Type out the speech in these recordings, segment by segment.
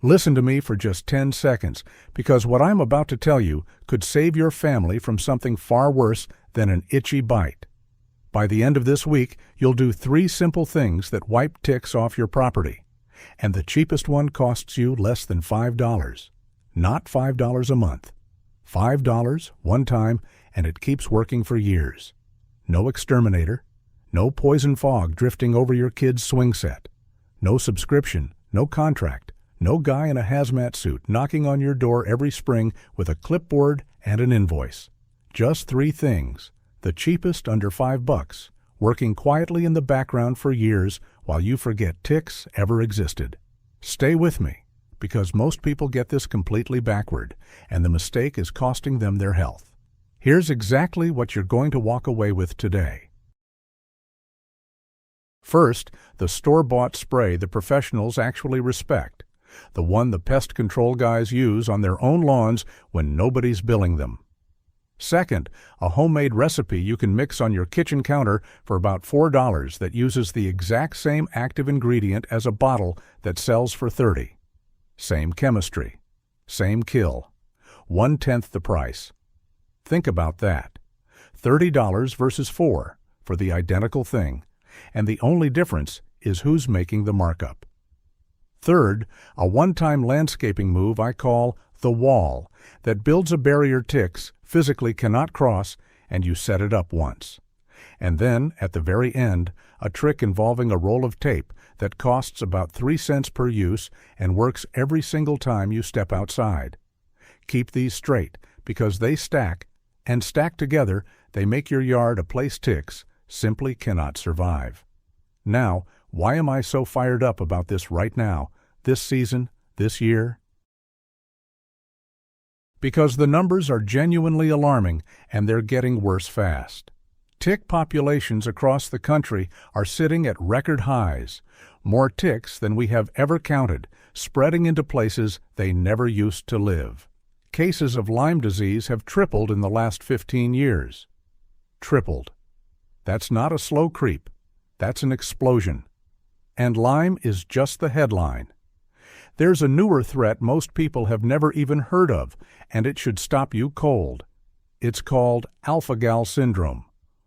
Listen to me for just 10 seconds, because what I'm about to tell you could save your family from something far worse than an itchy bite. By the end of this week, you'll do 3 simple things that wipe ticks off your property. And the cheapest one costs you less than $5. Not $5 a month. $5 one time, and it keeps working for years. No exterminator. No poison fog drifting over your kid's swing set. No subscription. No contract. No guy in a hazmat suit knocking on your door every spring with a clipboard and an invoice. Just 3 things. The cheapest under $5, working quietly in the background for years while you forget ticks ever existed. Stay with me, because most people get this completely backward, and the mistake is costing them their health. Here's exactly what you're going to walk away with today. First, the store-bought spray the professionals actually respect. The one the pest control guys use on their own lawns when nobody's billing them. Second, a homemade recipe you can mix on your kitchen counter for about $4 that uses the exact same active ingredient as a bottle that sells for $30. Same chemistry. Same kill. 1/10 the price. Think about that. $30 versus $4 for the identical thing, and the only difference is who's making the markup. Third, a one-time landscaping move I call the wall that builds a barrier ticks physically cannot cross, and you set it up once. And then, at the very end, a trick involving a roll of tape that costs about 3 cents per use and works every single time you step outside. Keep these straight, because they stack, and stacked together, they make your yard a place ticks simply cannot survive. Now, why am I so fired up about this right now, this season, this year? Because the numbers are genuinely alarming, and they're getting worse fast. Tick populations across the country are sitting at record highs, more ticks than we have ever counted, spreading into places they never used to live. Cases of Lyme disease have tripled in the last 15 years. Tripled. That's not a slow creep. That's an explosion. And Lyme is just the headline. There's a newer threat most people have never even heard of, and it should stop you cold. It's called alpha-gal syndrome.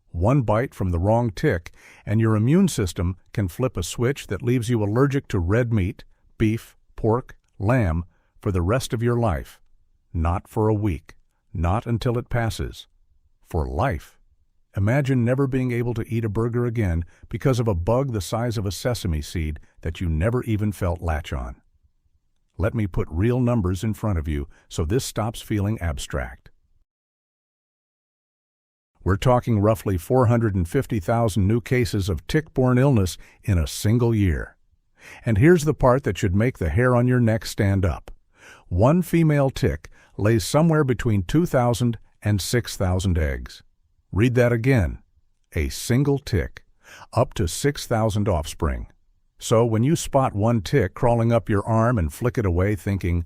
One bite from the wrong tick, and your immune system can flip a switch that leaves you allergic to red meat, beef, pork, lamb for the rest of your life. Not for a week. Not until it passes. For life. Imagine never being able to eat a burger again because of a bug the size of a sesame seed that you never even felt latch on. Let me put real numbers in front of you so this stops feeling abstract. We're talking roughly 450,000 new cases of tick-borne illness in a single year. And here's the part that should make the hair on your neck stand up. One female tick lays somewhere between 2,000 and 6,000 eggs. Read that again. A single tick. Up to 6,000 offspring. So when you spot one tick crawling up your arm and flick it away thinking,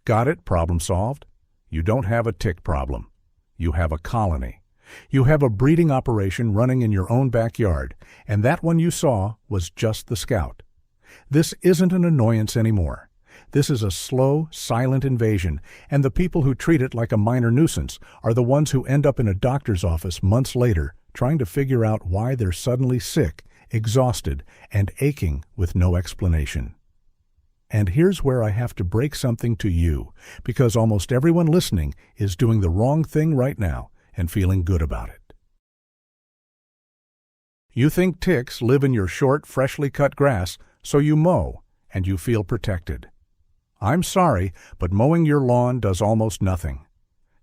got it, problem solved, you don't have a tick problem. You have a colony. You have a breeding operation running in your own backyard, and that one you saw was just the scout. This isn't an annoyance anymore. This is a slow, silent invasion, and the people who treat it like a minor nuisance are the ones who end up in a doctor's office months later trying to figure out why they're suddenly sick, exhausted, and aching with no explanation. And here's where I have to break something to you, because almost everyone listening is doing the wrong thing right now and feeling good about it. You think ticks live in your short, freshly cut grass, so you mow, and you feel protected. I'm sorry, but mowing your lawn does almost nothing.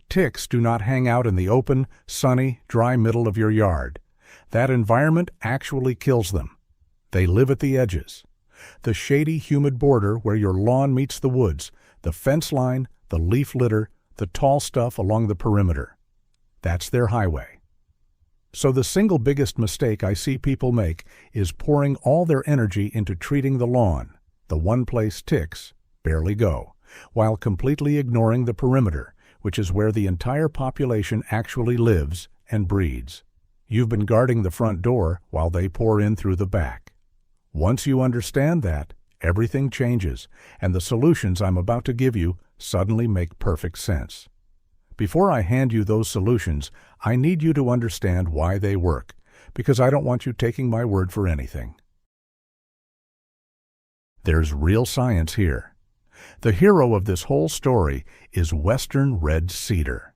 Ticks do not hang out in the open, sunny, dry middle of your yard. That environment actually kills them. They live at the edges. The shady, humid border where your lawn meets the woods, the fence line, the leaf litter, the tall stuff along the perimeter. That's their highway. So the single biggest mistake I see people make is pouring all their energy into treating the lawn, the one place ticks barely go, while completely ignoring the perimeter, which is where the entire population actually lives and breeds. You've been guarding the front door while they pour in through the back. Once you understand that, everything changes, and the solutions I'm about to give you suddenly make perfect sense. Before I hand you those solutions, I need you to understand why they work, because I don't want you taking my word for anything. There's real science here. The hero of this whole story is Western red cedar.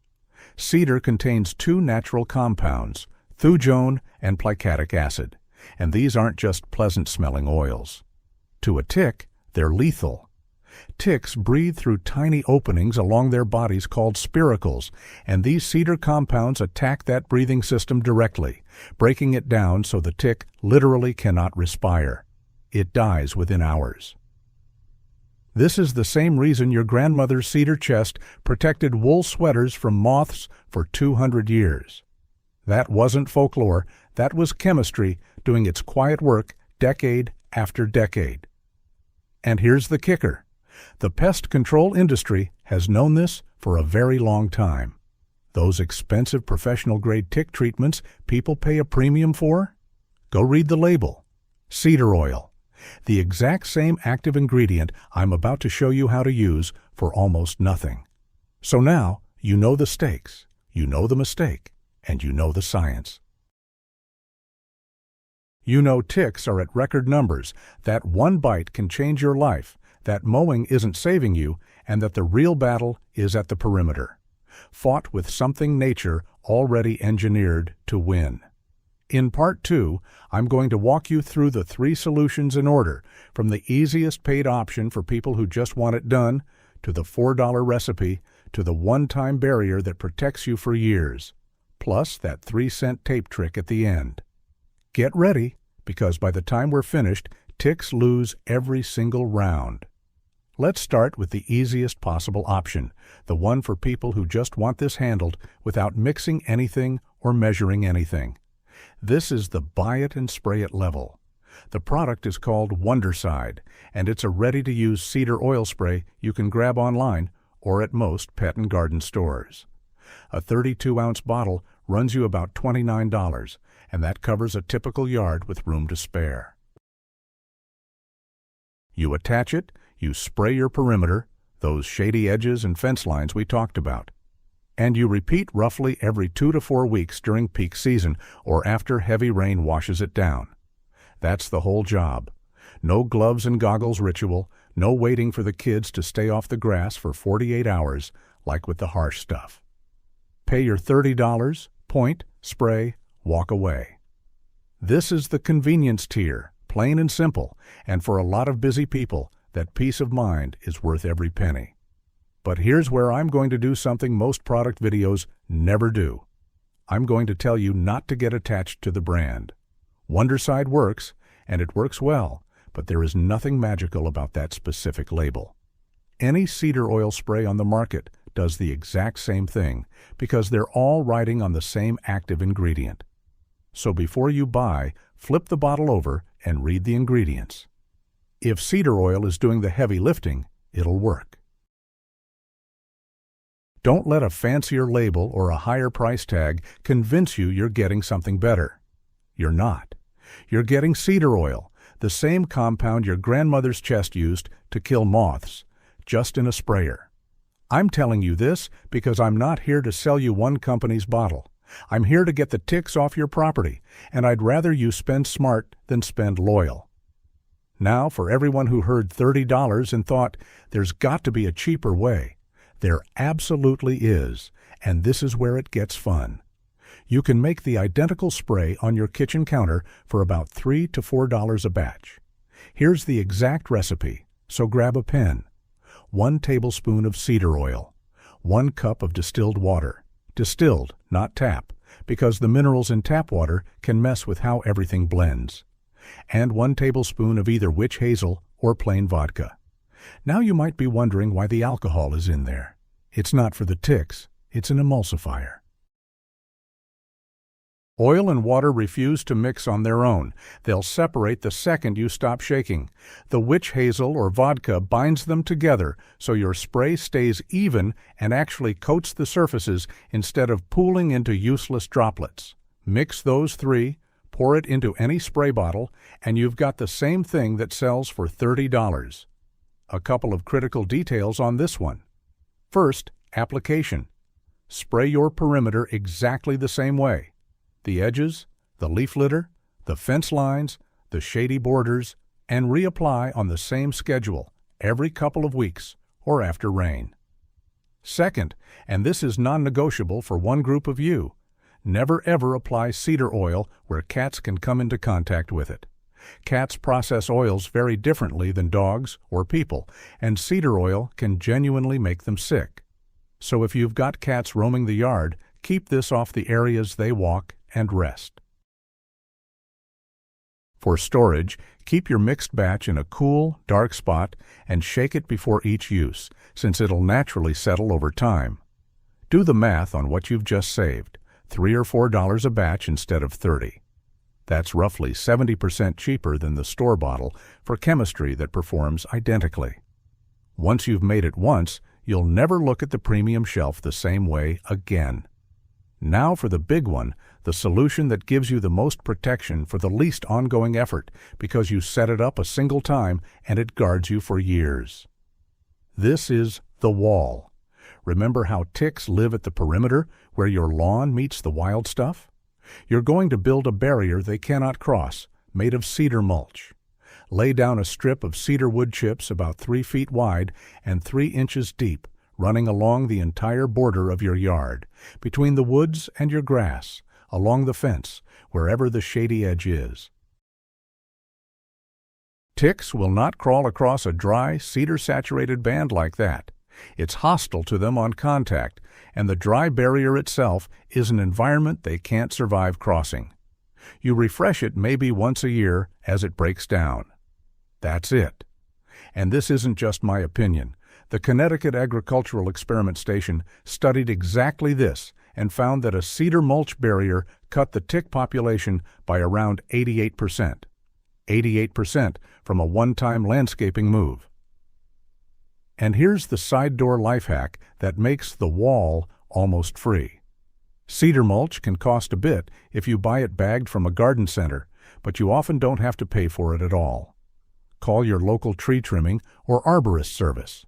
Cedar contains two natural compounds, thujone and plicatic acid, and these aren't just pleasant-smelling oils. To a tick, they're lethal. Ticks breathe through tiny openings along their bodies called spiracles, and these cedar compounds attack that breathing system directly, breaking it down so the tick literally cannot respire. It dies within hours. This is the same reason your grandmother's cedar chest protected wool sweaters from moths for 200 years. That wasn't folklore, that was chemistry doing its quiet work decade after decade. And here's the kicker. The pest control industry has known this for a very long time. Those expensive professional-grade tick treatments people pay a premium for? Go read the label. Cedar oil. The exact same active ingredient I'm about to show you how to use for almost nothing. So now you know the stakes, you know the mistake, and you know the science. You know ticks are at record numbers, that one bite can change your life, that mowing isn't saving you, and that the real battle is at the perimeter, fought with something nature already engineered to win. In Part 2, I'm going to walk you through the three solutions in order, from the easiest paid option for people who just want it done, to the $4 recipe, to the one-time barrier that protects you for years, plus that 3-cent tape trick at the end. Get ready, because by the time we're finished, ticks lose every single round. Let's start with the easiest possible option, the one for people who just want this handled without mixing anything or measuring anything. This is the buy it and spray it level. The product is called Wondercide, and it's a ready-to-use cedar oil spray you can grab online or at most pet and garden stores. A 32-ounce bottle runs you about $29, and that covers a typical yard with room to spare. You attach it, you spray your perimeter, those shady edges and fence lines we talked about. And you repeat roughly every 2 to 4 weeks during peak season or after heavy rain washes it down. That's the whole job. No gloves and goggles ritual, no waiting for the kids to stay off the grass for 48 hours like with the harsh stuff. Pay your $30, point, spray, walk away. This is the convenience tier, plain and simple, and for a lot of busy people, that peace of mind is worth every penny. But here's where I'm going to do something most product videos never do. I'm going to tell you not to get attached to the brand. Wondercide works, and it works well, but there is nothing magical about that specific label. Any cedar oil spray on the market does the exact same thing because they're all riding on the same active ingredient. So before you buy, flip the bottle over and read the ingredients. If cedar oil is doing the heavy lifting, it'll work. Don't let a fancier label or a higher price tag convince you you're getting something better. You're not. You're getting cedar oil, the same compound your grandmother's chest used to kill moths, just in a sprayer. I'm telling you this because I'm not here to sell you one company's bottle. I'm here to get the ticks off your property, and I'd rather you spend smart than spend loyal. Now, for everyone who heard $30 and thought, there's got to be a cheaper way. There absolutely is, and this is where it gets fun. You can make the identical spray on your kitchen counter for about $3 to $4 a batch. Here's the exact recipe, so grab a pen. 1 tablespoon of cedar oil, 1 cup of distilled water, distilled, not tap, because the minerals in tap water can mess with how everything blends, and 1 tablespoon of either witch hazel or plain vodka. Now you might be wondering why the alcohol is in there. It's not for the ticks, it's an emulsifier. Oil and water refuse to mix on their own. They'll separate the second you stop shaking. The witch hazel or vodka binds them together so your spray stays even and actually coats the surfaces instead of pooling into useless droplets. Mix those 3, Pour it into any spray bottle, and you've got the same thing that sells for $30. A couple of critical details on this one. First, application. Spray your perimeter exactly the same way. The edges, the leaf litter, the fence lines, the shady borders, and reapply on the same schedule every couple of weeks or after rain. Second, and this is non-negotiable for one group of you, never ever apply cedar oil where cats can come into contact with it. Cats process oils very differently than dogs or people, and cedar oil can genuinely make them sick. So if you've got cats roaming the yard, keep this off the areas they walk and rest. For storage, keep your mixed batch in a cool, dark spot and shake it before each use, since it'll naturally settle over time. Do the math on what you've just saved, $3 or $4 a batch instead of $30. That's roughly 70% cheaper than the store bottle for chemistry that performs identically. Once you've made it once, you'll never look at the premium shelf the same way again. Now for the big one, the solution that gives you the most protection for the least ongoing effort because you set it up a single time and it guards you for years. This is the wall. Remember how ticks live at the perimeter where your lawn meets the wild stuff? You're going to build a barrier they cannot cross, made of cedar mulch. Lay down a strip of cedar wood chips about 3 feet wide and 3 inches deep, running along the entire border of your yard, between the woods and your grass, along the fence, wherever the shady edge is. Ticks will not crawl across a dry, cedar-saturated band like that. It's hostile to them on contact, and the dry barrier itself is an environment they can't survive crossing. You refresh it maybe once a year as it breaks down. That's it. And this isn't just my opinion. The Connecticut Agricultural Experiment Station studied exactly this and found that a cedar mulch barrier cut the tick population by around 88%. 88% from a one-time landscaping move. And here's the side door life hack that makes the wall almost free. Cedar mulch can cost a bit if you buy it bagged from a garden center, but you often don't have to pay for it at all. Call your local tree trimming or arborist service.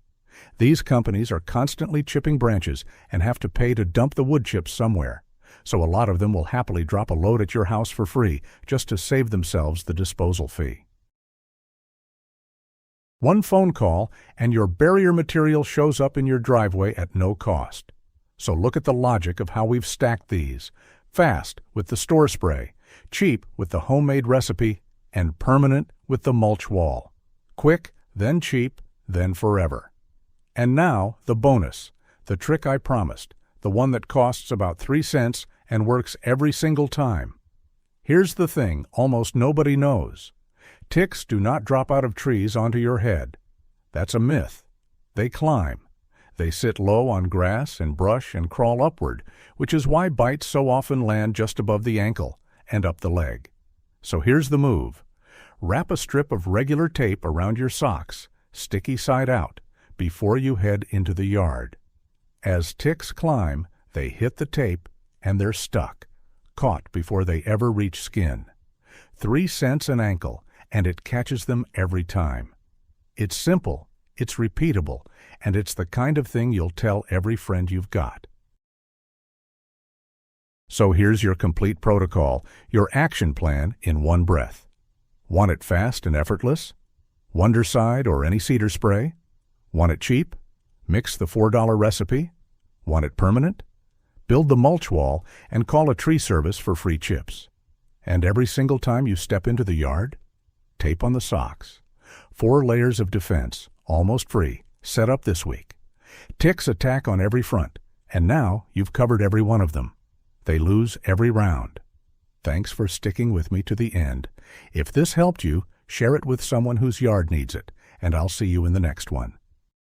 These companies are constantly chipping branches and have to pay to dump the wood chips somewhere, so a lot of them will happily drop a load at your house for free just to save themselves the disposal fee. One phone call and your barrier material shows up in your driveway at no cost. So look at the logic of how we've stacked these. Fast with the store spray, cheap with the homemade recipe, and permanent with the mulch wall. Quick, then cheap, then forever. And now the bonus, the trick I promised, the one that costs about 3 cents and works every single time. Here's the thing almost nobody knows. Ticks do not drop out of trees onto your head. That's a myth. They climb. They sit low on grass and brush and crawl upward, which is why bites so often land just above the ankle and up the leg. So here's the move. Wrap a strip of regular tape around your socks, sticky side out, before you head into the yard. As ticks climb, they hit the tape and they're stuck, caught before they ever reach skin. 3 cents an ankle, and it catches them every time. It's simple, it's repeatable, and it's the kind of thing you'll tell every friend you've got. So here's your complete protocol, your action plan in one breath. Want it fast and effortless? Wondercide or any cedar spray? Want it cheap? Mix the $4 recipe? Want it permanent? Build the mulch wall and call a tree service for free chips. And every single time you step into the yard, tape on the socks. 4 layers of defense, almost free, set up this week. Ticks attack on every front, and now you've covered every one of them. They lose every round. Thanks for sticking with me to the end. If this helped you, share it with someone whose yard needs it, and I'll see you in the next one.